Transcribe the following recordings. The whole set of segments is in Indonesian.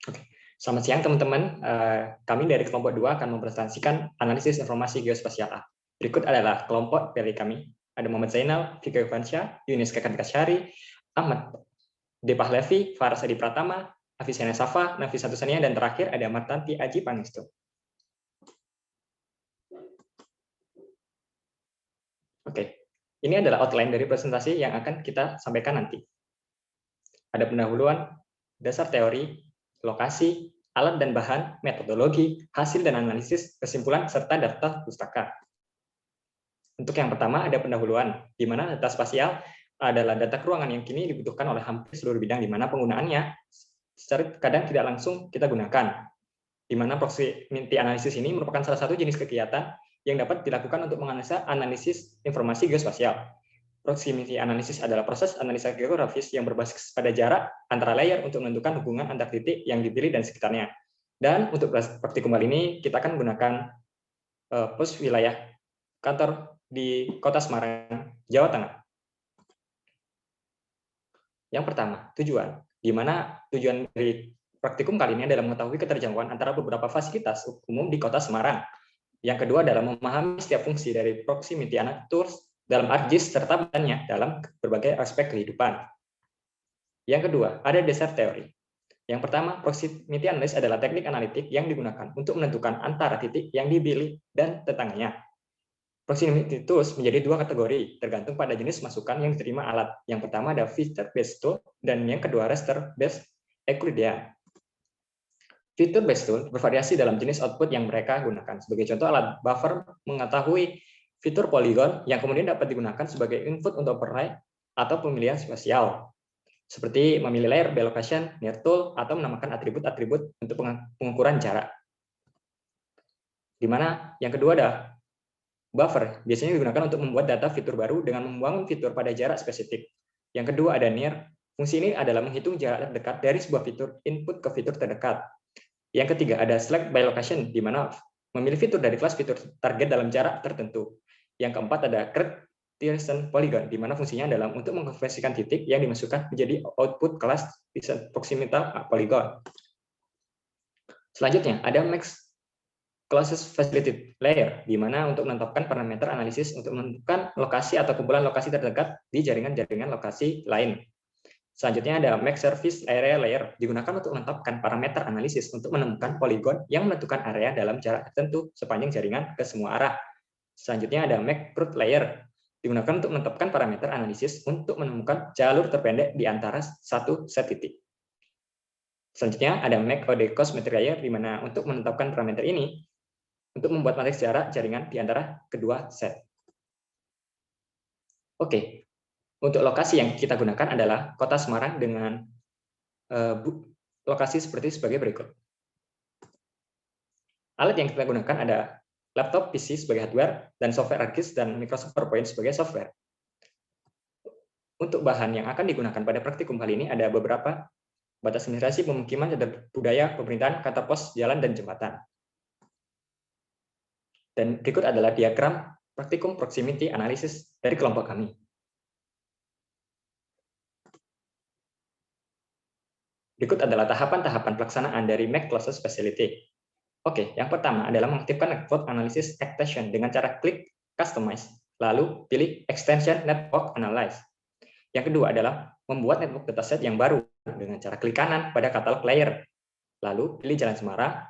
Oke. Selamat siang teman-teman. Kami dari kelompok 2 akan mempresentasikan analisis informasi geospasial A. Berikut adalah kelompok dari kami. Ada Muhammad Zainal, Fikri Irfansyah, Yuniska Kartikashari, Ahmad Depahlevi, Faras Adi Pratama, Afisana Safa, Nafisa Tusania, dan terakhir ada Martanti Aji Pangestu. Oke, ini adalah outline dari presentasi yang akan kita sampaikan nanti. Ada pendahuluan, dasar teori, lokasi, alat dan bahan, metodologi, hasil dan analisis, kesimpulan, serta daftar pustaka. Untuk yang pertama ada pendahuluan, di mana data spasial adalah data keuangan yang kini dibutuhkan oleh hampir seluruh bidang, di mana penggunaannya secara kadang tidak langsung kita gunakan. Di mana proximity analysis ini merupakan salah satu jenis kegiatan yang dapat dilakukan untuk menganalisa analisis informasi geospasial. Proximity analysis adalah proses analisa geografis yang berbasis pada jarak antara layer untuk menentukan hubungan antar titik yang dipilih dan sekitarnya. Dan untuk praktikum kali ini kita akan menggunakan pos wilayah kantor di Kota Semarang, Jawa Tengah. Yang pertama, tujuan. Di mana tujuan dari praktikum kali ini adalah mengetahui keterjangkauan antara beberapa fasilitas umum di Kota Semarang. Yang kedua adalah memahami setiap fungsi dari proximity analysis dalam ArcGIS serta perannya dalam berbagai aspek kehidupan. Yang kedua, ada dasar teori. Yang pertama, proximity analysis adalah teknik analitik yang digunakan untuk menentukan antara titik yang dipilih dan tetangganya. Proximity tools menjadi dua kategori, tergantung pada jenis masukan yang diterima alat. Yang pertama ada feature-based tool, dan yang kedua raster-based Euclidean. Feature-based tool bervariasi dalam jenis output yang mereka gunakan. Sebagai contoh, alat buffer mengetahui fitur poligon yang kemudian dapat digunakan sebagai input untuk overlay atau pemilihan spasial, seperti memilih layer, location, near tool, atau menambahkan atribut-atribut untuk pengukuran jarak. Di mana yang kedua ada buffer, biasanya digunakan untuk membuat data fitur baru dengan membangun fitur pada jarak spesifik. Yang kedua ada near, fungsi ini adalah menghitung jarak terdekat dari sebuah fitur input ke fitur terdekat. Yang ketiga ada select by location, di mana memilih fitur dari kelas fitur target dalam jarak tertentu. Yang keempat ada create polygon, di mana fungsinya adalah untuk mengkonversikan titik yang dimasukkan menjadi output kelas proximal polygon. Selanjutnya ada max closest facility layer, di mana untuk menetapkan parameter analisis untuk menentukan lokasi atau kumpulan lokasi terdekat di jaringan-jaringan lokasi lain. Selanjutnya ada max surface area layer, digunakan untuk menetapkan parameter analisis untuk menemukan poligon yang menentukan area dalam jarak tertentu sepanjang jaringan ke semua arah. Selanjutnya ada max route layer, digunakan untuk menetapkan parameter analisis untuk menemukan jalur terpendek di antara satu set titik. Selanjutnya ada max OD cosmetric layer, di mana untuk menetapkan parameter ini untuk membuat matriks jarak jaringan di antara kedua set. Oke, untuk lokasi yang kita gunakan adalah Kota Semarang dengan lokasi sebagai berikut. Alat yang kita gunakan ada laptop PC sebagai hardware, dan software ArcGIS dan Microsoft PowerPoint sebagai software. Untuk bahan yang akan digunakan pada praktikum kali ini ada beberapa: batas administrasi, pemukiman, cagar budaya, pemerintahan, kantor pos, jalan, dan jembatan. Dan berikut adalah diagram praktikum proximity analysis dari kelompok kami. Berikut adalah tahapan-tahapan pelaksanaan dari Max Closest Facility. Oke, yang pertama adalah mengaktifkan Network Analysis Extension dengan cara klik Customize, lalu pilih Extension Network Analyze. Yang kedua adalah membuat network dataset yang baru dengan cara klik kanan pada katalog layer, lalu pilih Jalan Semarang,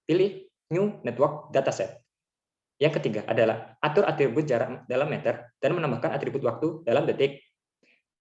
pilih New Network Dataset. Yang ketiga adalah atur atribut jarak dalam meter dan menambahkan atribut waktu dalam detik.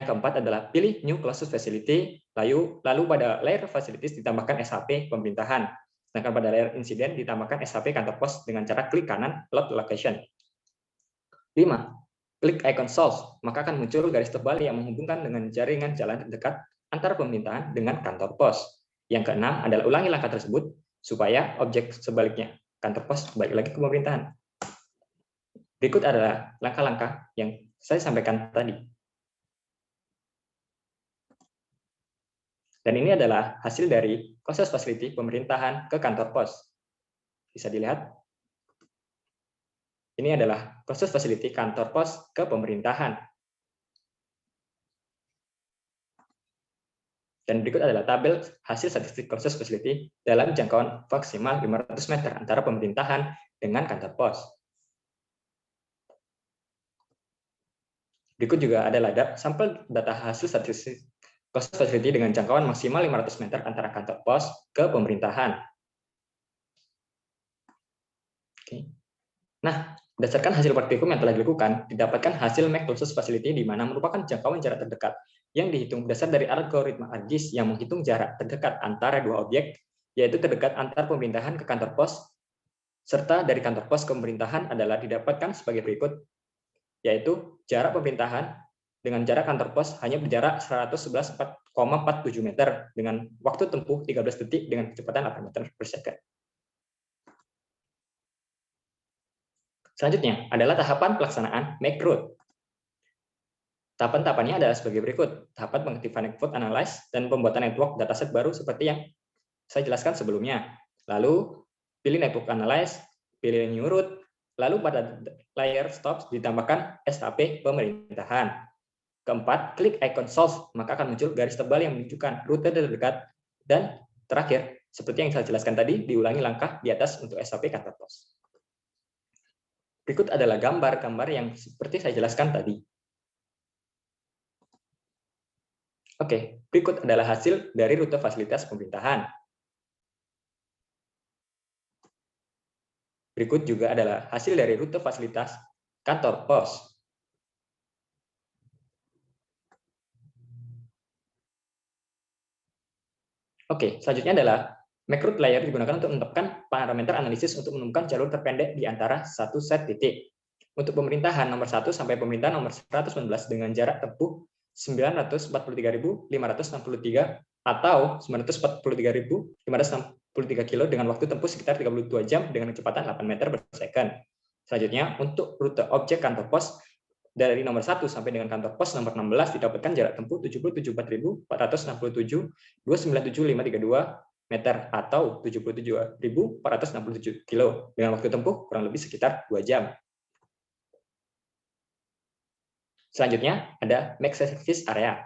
Yang keempat adalah pilih New Closest Facility, lalu pada layer Facilities ditambahkan SHP pemerintahan. Sedangkan pada layer insiden ditambahkan SHP kantor pos dengan cara klik kanan load location. 5. Klik icon source, maka akan muncul garis tebal yang menghubungkan dengan jaringan jalan terdekat antara pemerintahan dengan kantor pos. Yang keenam adalah ulangi langkah tersebut supaya objek sebaliknya, kantor pos balik lagi ke pemerintahan. Berikut adalah langkah-langkah yang saya sampaikan tadi. Dan ini adalah hasil dari closest facility pemerintahan ke kantor pos. Bisa dilihat. Ini adalah closest facility kantor pos ke pemerintahan. Dan berikut adalah tabel hasil statistik closest facility dalam jangkauan maksimal 500 meter antara pemerintahan dengan kantor pos. Berikut juga adalah sampel data hasil statistik closest facility dengan jangkauan maksimal 500 meter antara kantor pos ke pemerintahan. Oke. Nah, berdasarkan hasil praktikum yang telah dilakukan, didapatkan hasil MAC closest facility di mana merupakan jangkauan jarak terdekat yang dihitung berdasar dari algoritma ArcGIS yang menghitung jarak terdekat antara dua objek, yaitu terdekat antar pemerintahan ke kantor pos, serta dari kantor pos ke pemerintahan adalah didapatkan sebagai berikut, yaitu jarak pemerintahan dengan jarak kantor pos hanya berjarak 111,47 meter dengan waktu tempuh 13 detik dengan kecepatan 8 meter per second. Selanjutnya adalah tahapan pelaksanaan make route. Tahapan-tahapannya adalah sebagai berikut. Tahapan pengaktifan network analyze dan pembuatan network dataset baru seperti yang saya jelaskan sebelumnya. Lalu pilih network analyze, pilih new route, lalu pada layer stops ditambahkan SHP pemerintahan. Keempat, klik icon solve, maka akan muncul garis tebal yang menunjukkan rute terdekat. Dan terakhir, seperti yang saya jelaskan tadi, diulangi langkah di atas untuk SHP kantor pos. Berikut adalah gambar-gambar yang seperti saya jelaskan tadi. Oke, berikut adalah hasil dari rute fasilitas pemerintahan. Berikut juga adalah hasil dari rute fasilitas kantor pos. Oke, selanjutnya adalah make route layer digunakan untuk menetapkan parameter analisis untuk menemukan jalur terpendek di antara satu set titik. Untuk pemerintahan nomor 1 sampai pemerintahan nomor 119 dengan jarak tempuh 943.563 atau 943.563 kilo dengan waktu tempuh sekitar 32 jam dengan kecepatan 8 meter per second. Selanjutnya, untuk rute objek kantor pos dari nomor 1 sampai dengan kantor pos nomor 16 didapatkan jarak tempuh 77.447.297.532 meter atau 77.467 kilo dengan waktu tempuh kurang lebih sekitar 2 jam. Selanjutnya ada make service area.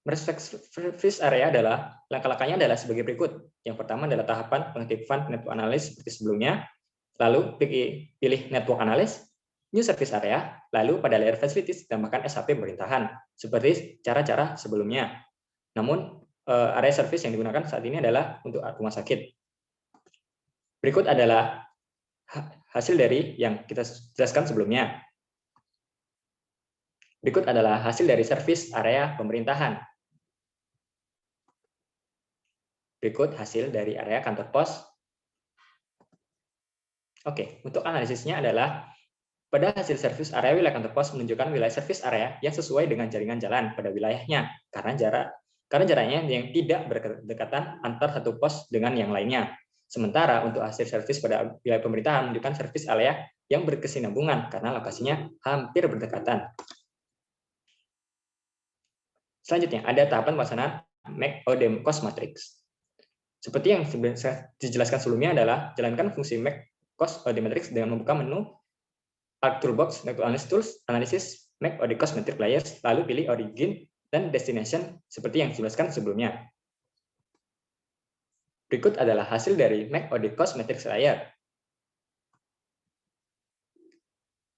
Make service area adalah langkah-langkahnya adalah sebagai berikut. Yang pertama adalah tahapan pengaktifan network analysis seperti sebelumnya. Lalu pilih network analysis, new service area, lalu pada layer facilities tambahkan SHP pemerintahan seperti cara-cara sebelumnya. Namun area service yang digunakan saat ini adalah untuk rumah sakit. Berikut adalah hasil dari yang kita jelaskan sebelumnya. Berikut adalah hasil dari service area pemerintahan. Berikut hasil dari area kantor pos. Oke, untuk analisisnya adalah pada hasil service area wilayah kantor pos menunjukkan wilayah service area yang sesuai dengan jaringan jalan pada wilayahnya karena jaraknya yang tidak berdekatan antar satu pos dengan yang lainnya. Sementara untuk hasil service pada wilayah pemerintahan menunjukkan service area yang berkesinambungan karena lokasinya hampir berdekatan. Selanjutnya, ada tahapan pelaksanaan make or cost matrix. Seperti yang saya dijelaskan sebelumnya adalah jalankan fungsi make cost or matrix dengan membuka menu Arc Toolbox, Network Analysis Tools, Analysis, make or cost matrix layers, lalu pilih origin dan destination seperti yang dijelaskan sebelumnya. Berikut adalah hasil dari make or cost matrix layer.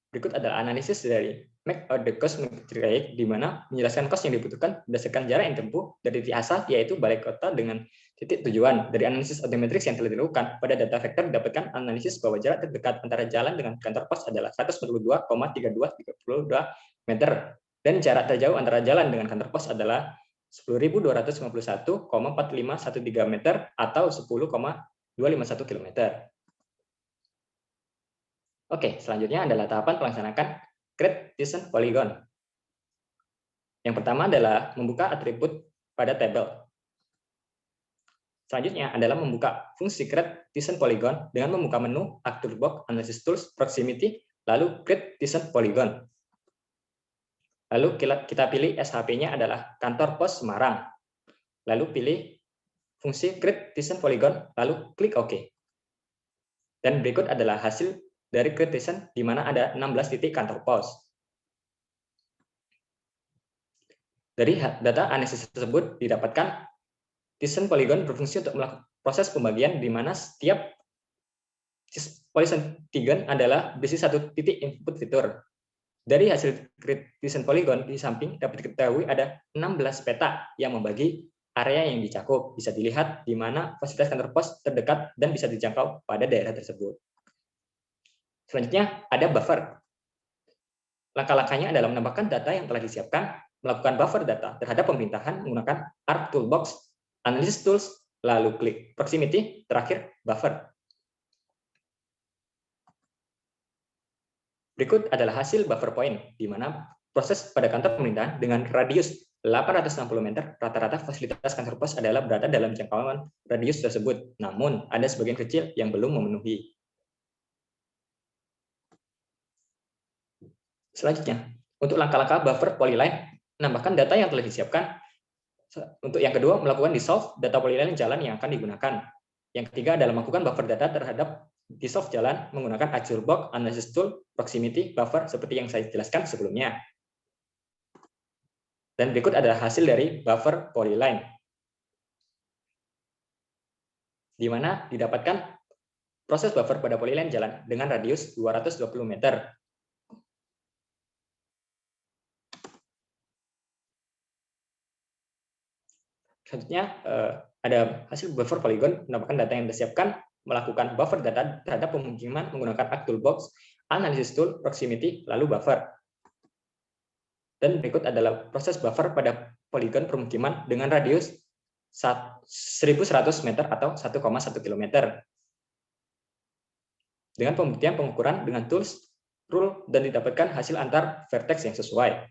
Berikut adalah analisis dari make or cost matrix layer, di mana menjelaskan cost yang dibutuhkan berdasarkan jarak yang ditempuh dari titik asal, yaitu balai kota dengan titik tujuan. Dari analisis matrix yang telah dilakukan, pada data vektor didapatkan analisis bahwa jarak terdekat antara jalan dengan kantor pos adalah 142,3232 meter, dan jarak terjauh antara jalan dengan kantor pos adalah 10.251,4513 meter atau 10,251 km. Oke, selanjutnya adalah tahapan pelaksanaan create Tizen polygon. Yang pertama adalah membuka atribut pada tabel. Selanjutnya adalah membuka fungsi create Tizen polygon dengan membuka menu Arc Toolbox, Analysis Tools, Proximity, lalu create Tizen polygon. Lalu kita pilih SHP-nya adalah kantor pos Semarang. Lalu pilih fungsi create Tizen polygon, lalu klik OK. Dan berikut adalah hasil dari create Tizen di mana ada 16 titik kantor pos. Dari data analisis tersebut didapatkan Thiessen polygon berfungsi untuk melakukan proses pembagian di mana setiap polygon adalah berisi satu titik input fitur. Dari hasil Thiessen polygon di samping dapat diketahui ada 16 peta yang membagi area yang dicakup. Bisa dilihat di mana fasilitas kantor pos terdekat dan bisa dijangkau pada daerah tersebut. Selanjutnya ada buffer. Langkah-langkahnya adalah menambahkan data yang telah disiapkan, melakukan buffer data terhadap pemerintahan menggunakan ARC Toolbox, Analysis Tools, lalu klik Proximity, terakhir buffer. Berikut adalah hasil buffer point, di mana proses pada kantor pemerintahan dengan radius 860 meter, rata-rata fasilitas kantor pos adalah berada dalam jangkauan radius tersebut. Namun, ada sebagian kecil yang belum memenuhi. Selanjutnya, untuk langkah-langkah buffer polyline, menambahkan data yang telah disiapkan. Untuk yang kedua, melakukan dissolve data polyline jalan yang akan digunakan. Yang ketiga adalah melakukan buffer data terhadap dissolve jalan menggunakan Azure Box, Analysis Tool, Proximity, Buffer, seperti yang saya jelaskan sebelumnya. Dan berikut adalah hasil dari buffer polyline, di mana didapatkan proses buffer pada polyline jalan dengan radius 220 meter. Selanjutnya ada hasil buffer polygon, menambahkan data yang disiapkan, melakukan buffer data terhadap pemukiman menggunakan ARC Toolbox, Analysis Tool, Proximity, lalu buffer. Dan berikut adalah proses buffer pada poligon permukiman dengan radius 1.100 meter atau 1,1 km. Dengan pembuktian pengukuran dengan tools, rule, dan didapatkan hasil antar vertex yang sesuai.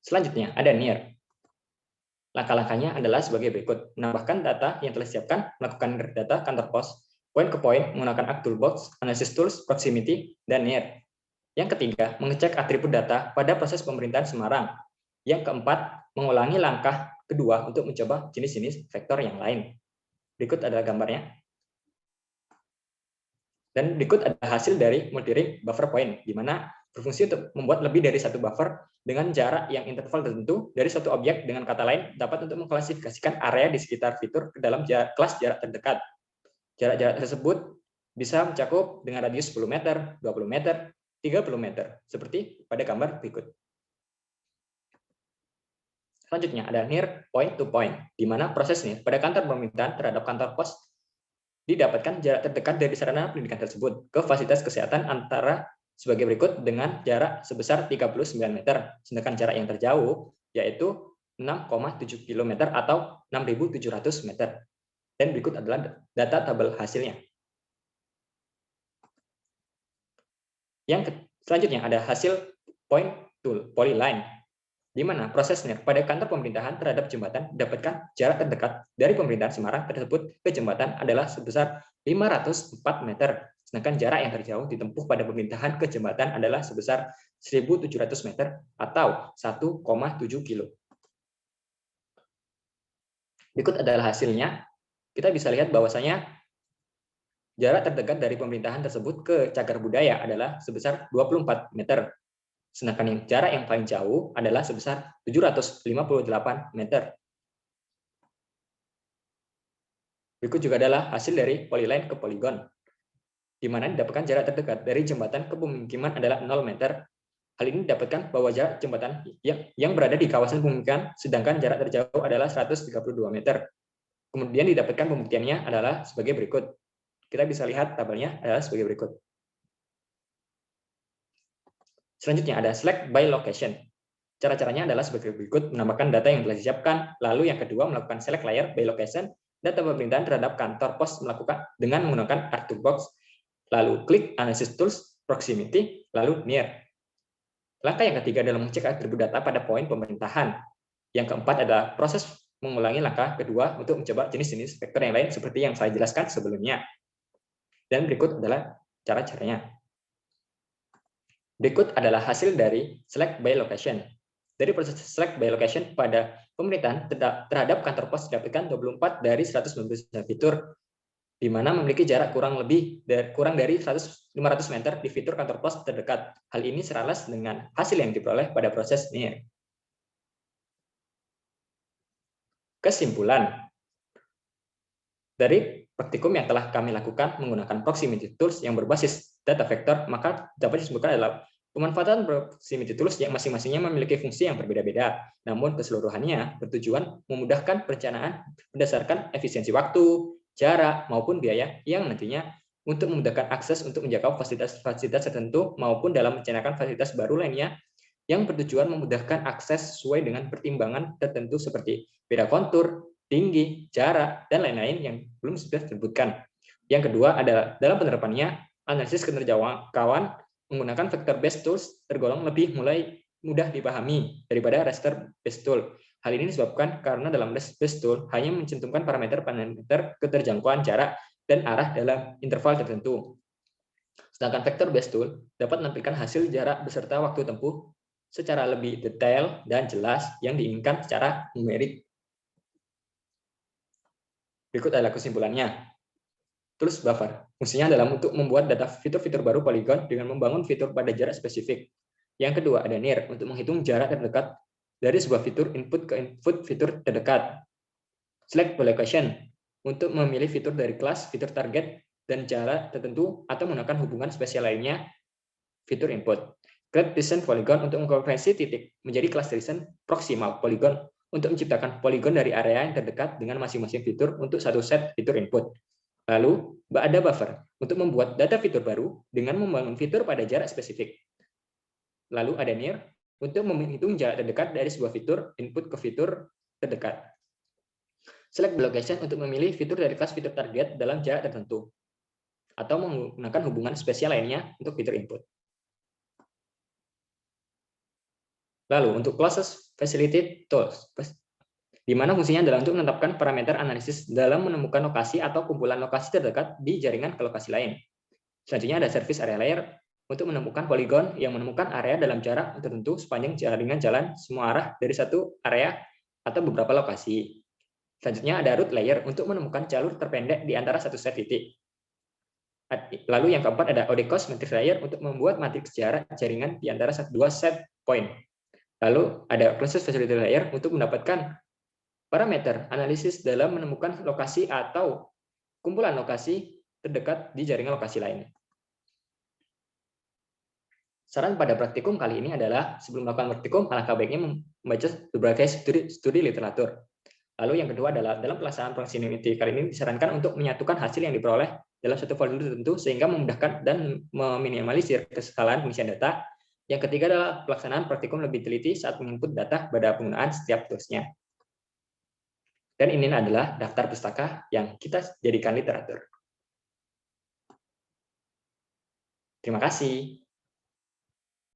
Selanjutnya, ada near. Langkah-langkahnya adalah sebagai berikut. Menambahkan data yang telah disiapkan, melakukan data kantor pos, point ke point, menggunakan ARC Toolbox, Analysis Tools, Proximity, dan near. Yang ketiga, mengecek atribut data pada proses pemerintahan Semarang. Yang keempat, mengulangi langkah kedua untuk mencoba jenis-jenis vektor yang lain. Berikut adalah gambarnya. Dan berikut adalah hasil dari multi-ring buffer point, di mana berfungsi untuk membuat lebih dari satu buffer dengan jarak yang interval tertentu dari suatu objek. Dengan kata lain, dapat untuk mengklasifikasikan area di sekitar fitur ke dalam kelas jarak terdekat. Jarak-jarak tersebut bisa mencakup dengan radius 10 meter, 20 meter, 30 meter, seperti pada gambar berikut. Selanjutnya ada near point to point, di mana prosesnya pada kantor pemerintahan terhadap kantor pos didapatkan jarak terdekat dari sarana pendidikan tersebut ke fasilitas kesehatan antara sebagai berikut dengan jarak sebesar 39 meter, sedangkan jarak yang terjauh yaitu 6,7 km atau 6.700 meter. Dan berikut adalah data tabel hasilnya. Yang selanjutnya ada hasil point to polyline, di mana prosesnya pada kantor pemerintahan terhadap jembatan didapatkan jarak terdekat dari pemerintahan Semarang tersebut ke jembatan adalah sebesar 504 meter, sedangkan jarak yang terjauh ditempuh pada pemerintahan ke jembatan adalah sebesar 1.700 meter atau 1,7 kilo. Berikut adalah hasilnya. Kita bisa lihat bahwasanya jarak terdekat dari pemerintahan tersebut ke Cagar Budaya adalah sebesar 24 meter. Sedangkan yang jarak yang paling jauh adalah sebesar 758 meter. Berikut juga adalah hasil dari polyline ke polygon, di mana didapatkan jarak terdekat dari jembatan ke pemukiman adalah 0 meter. Hal ini didapatkan bahwa jarak jembatan yang berada di kawasan pemukiman, sedangkan jarak terjauh adalah 132 meter. Kemudian didapatkan pembuktiannya adalah sebagai berikut. Kita bisa lihat tabelnya adalah sebagai berikut. Selanjutnya ada select by location. Cara-caranya adalah sebagai berikut, menambahkan data yang telah disiapkan, lalu yang kedua melakukan select layer by location, data pemerintahan terhadap kantor pos melakukan dengan menggunakan ARC Toolbox, lalu klik Analysis Tools, Proximity, lalu Near. Langkah yang ketiga adalah mengecek atribut data pada poin pemerintahan. Yang keempat adalah proses mengulangi langkah kedua untuk mencoba jenis-jenis vektor yang lain seperti yang saya jelaskan sebelumnya. Dan berikut adalah cara-caranya. Berikut adalah hasil dari select by location. Dari proses select by location pada pemerintahan terhadap kantor pos didapatkan 24 dari 199 fitur. di mana memiliki jarak kurang dari 500 meter di fitur kantor pos terdekat. Hal ini selaras dengan hasil yang diperoleh pada proses NIR. Kesimpulan, dari praktikum yang telah kami lakukan menggunakan proximity tools yang berbasis data vector, maka dapat disebutkan adalah pemanfaatan proximity tools yang masing-masingnya memiliki fungsi yang berbeda-beda, namun keseluruhannya bertujuan memudahkan perencanaan berdasarkan efisiensi waktu, jarak, maupun biaya yang nantinya untuk memudahkan akses untuk menjangkau fasilitas tertentu maupun dalam merencanakan fasilitas baru lainnya yang bertujuan memudahkan akses sesuai dengan pertimbangan tertentu seperti beda kontur, tinggi, jarak, dan lain-lain yang belum sudah disebutkan. Yang kedua adalah dalam penerapannya, analisis keterjangkauan menggunakan vector-based tools tergolong lebih mudah dipahami daripada raster-based tool. Hal ini disebabkan karena dalam raster-based tool hanya mencantumkan parameter keterjangkauan jarak dan arah dalam interval tertentu. Sedangkan vector-based tool dapat menampilkan hasil jarak beserta waktu tempuh secara lebih detail dan jelas yang diinginkan secara numerik. Berikut adalah kesimpulannya. Tools buffer fungsinya adalah untuk membuat data fitur-fitur baru Polygon dengan membangun fitur pada jarak spesifik. Yang kedua ada NIR untuk menghitung jarak terdekat dari sebuah fitur input ke input fitur terdekat. Select location untuk memilih fitur dari kelas fitur target dan jarak tertentu atau menggunakan hubungan spesial lainnya fitur input. Create Descent Polygon untuk mengkonversi titik menjadi kelas descent proximal Polygon untuk menciptakan poligon dari area yang terdekat dengan masing-masing fitur untuk satu set fitur input. Lalu, ada buffer untuk membuat data fitur baru dengan membangun fitur pada jarak spesifik. Lalu ada near untuk menghitung jarak terdekat dari sebuah fitur input ke fitur terdekat. Select location untuk memilih fitur dari kelas fitur target dalam jarak tertentu. Atau menggunakan hubungan spesial lainnya untuk fitur input. Lalu untuk closest facility tools, di mana fungsinya adalah untuk menetapkan parameter analisis dalam menemukan lokasi atau kumpulan lokasi terdekat di jaringan ke lokasi lain. Selanjutnya ada service area layer untuk menemukan poligon yang menemukan area dalam jarak tertentu sepanjang jaringan jalan semua arah dari satu area atau beberapa lokasi. Selanjutnya ada route layer untuk menemukan jalur terpendek di antara satu set titik. Lalu yang keempat ada ODCOS matrix layer untuk membuat matriks jarak jaringan di antara dua set point. Lalu ada closest facility layer untuk mendapatkan parameter analisis dalam menemukan lokasi atau kumpulan lokasi terdekat di jaringan lokasi lain. Saran pada praktikum kali ini adalah sebelum melakukan praktikum, alangkah baiknya membaca berbagai studi literatur. Lalu yang kedua adalah dalam pelaksanaan proximity kali ini disarankan untuk menyatukan hasil yang diperoleh dalam satu folder tertentu sehingga memudahkan dan meminimalisir kesalahan pengisian data. Yang ketiga adalah pelaksanaan praktikum lebih teliti saat menginput data pada penggunaan setiap toolsnya. Dan ini adalah daftar pustaka yang kita jadikan literatur. Terima kasih.